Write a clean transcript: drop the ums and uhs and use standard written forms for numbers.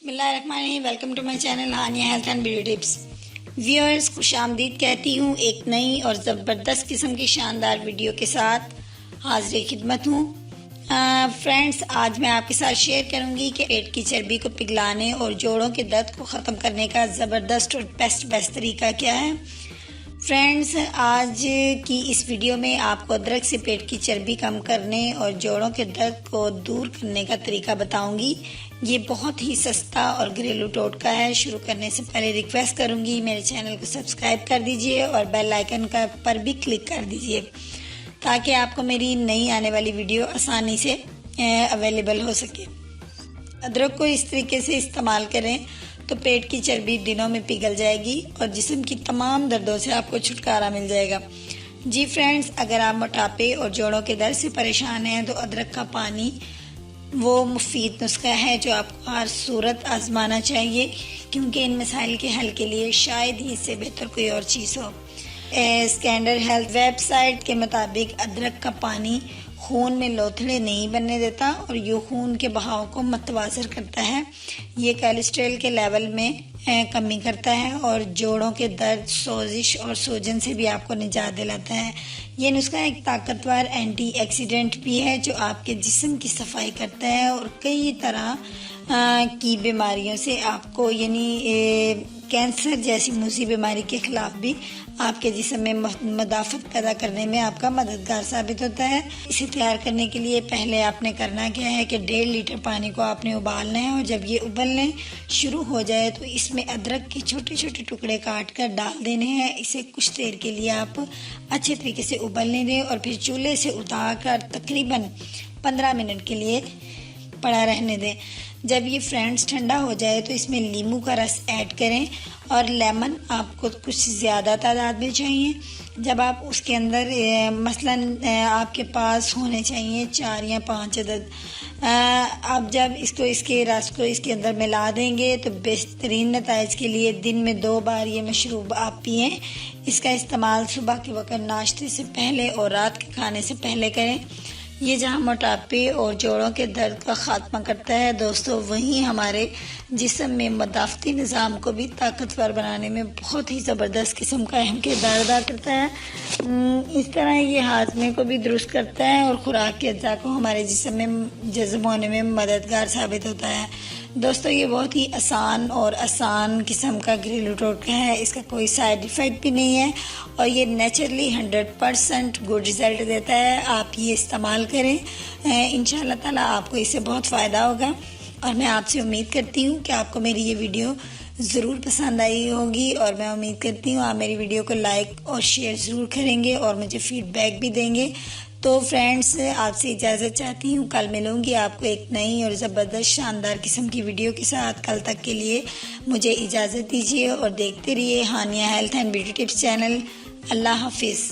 बिस्मिल्लाहिर्रहमानिर्रहीम। Welcome to my channel Hania health and beauty tips. Viewers, खुशामदीद कहती हूँ एक नई और ज़बरदस्त किस्म की शानदार वीडियो के साथ हाजिर खिदमत हूँ। फ्रेंड्स, आज मैं आपके साथ शेयर करूँगी कि पेट की चर्बी को पिघलाने और जोड़ों के दर्द को ख़त्म करने का ज़बरदस्त और बेस्ट तरीका क्या है। फ्रेंड्स, आज की इस वीडियो में आपको अदरक से पेट की चर्बी कम करने और जोड़ों के दर्द को दूर करने का तरीका बताऊंगी। ये बहुत ही सस्ता और घरेलू टोटका है। शुरू करने से पहले रिक्वेस्ट करूंगी मेरे चैनल को सब्सक्राइब कर दीजिए और बेल आइकन का पर भी क्लिक कर दीजिए ताकि आपको मेरी नई आने वाली वीडियो आसानी से अवेलेबल हो सके। अदरक को इस तरीके से इस्तेमाल करें तो पेट की चर्बी दिनों में पिघल जाएगी और जिस्म की तमाम दर्दों से आपको छुटकारा मिल जाएगा। जी फ्रेंड्स, अगर आप मोटापे और जोड़ों के दर्द से परेशान हैं तो अदरक का पानी वो मुफीद नुस्खा है जो आपको हर सूरत आजमाना चाहिए, क्योंकि इन मसाइल के हल के लिए शायद ही इससे बेहतर कोई और चीज़ हो। स्टैंडर्ड हेल्थ वेबसाइट के मुताबिक अदरक का पानी खून में लोथड़े नहीं बनने देता और ये खून के बहाव को मतवाजर करता है। ये कोलेस्ट्रॉल के लेवल में कमी करता है और जोड़ों के दर्द, सोजिश और सूजन से भी आपको निजात दिलाता है। ये नुस्खा एक ताकतवर एंटीऑक्सीडेंट भी है जो आपके जिस्म की सफाई करता है और कई तरह की बीमारियों से आपको यानी कैंसर जैसी मूसी बीमारी के खिलाफ भी आपके जिस्म में मदाफत पैदा करने में आपका मददगार साबित होता है। इसे तैयार करने के लिए पहले आपने करना क्या है कि 1.5 लीटर पानी को आपने उबालना है और जब ये उबलने शुरू हो जाए तो इसमें अदरक के छोटे छोटे टुकड़े काट कर डाल देने हैं। इसे कुछ देर के लिए आप अच्छे तरीके से उबलने दें और फिर चूल्हे से उतार कर तकरीबन 15 मिनट के लिए पड़ा रहने दें। जब ये फ्रेंड्स ठंडा हो जाए तो इसमें नींबू का रस ऐड करें और लेमन आपको कुछ ज़्यादा तादाद में चाहिए। जब आप उसके अंदर मसलन आपके पास होने चाहिए 4 या 5 अदद। आप जब इसके रस को इसके अंदर मिला देंगे तो बेहतरीन नताइज के लिए दिन में 2 बार ये मशरूब आप पिएँ। इसका इस्तेमाल सुबह के वक्त नाश्ते से पहले और रात के खाने से पहले करें। ये जहाँ मोटापे और जोड़ों के दर्द का खात्मा करता है दोस्तों, वहीं हमारे जिस्म में मदाफ़ती निज़ाम को भी ताकतवर बनाने में बहुत ही ज़बरदस्त किस्म का अहम किरदार अदा करता है। इस तरह ये हाजमे को भी दुरुस्त करता है और खुराक के अज्जा को हमारे जिस्म में जज़्ब होने में मददगार साबित होता है। दोस्तों, ये बहुत ही आसान किस्म का घरेलू टोटका है। इसका कोई साइड इफ़ेक्ट भी नहीं है और ये नेचुरली 100% गुड रिज़ल्ट देता है। आप ये इस्तेमाल करें, इंशाअल्लाह ताला आपको इससे बहुत फ़ायदा होगा और मैं आपसे उम्मीद करती हूँ कि आपको मेरी ये वीडियो ज़रूर पसंद आई होगी और मैं उम्मीद करती हूँ आप मेरी वीडियो को लाइक और शेयर ज़रूर करेंगे और मुझे फ़ीडबैक भी देंगे। तो फ्रेंड्स, आपसे इजाज़त चाहती हूँ। कल मिलूँगी आपको एक नई और ज़बरदस्त शानदार किस्म की वीडियो के साथ। कल तक के लिए मुझे इजाज़त दीजिए और देखते रहिए Hania health and beauty tips channel. अल्लाह हाफिज़।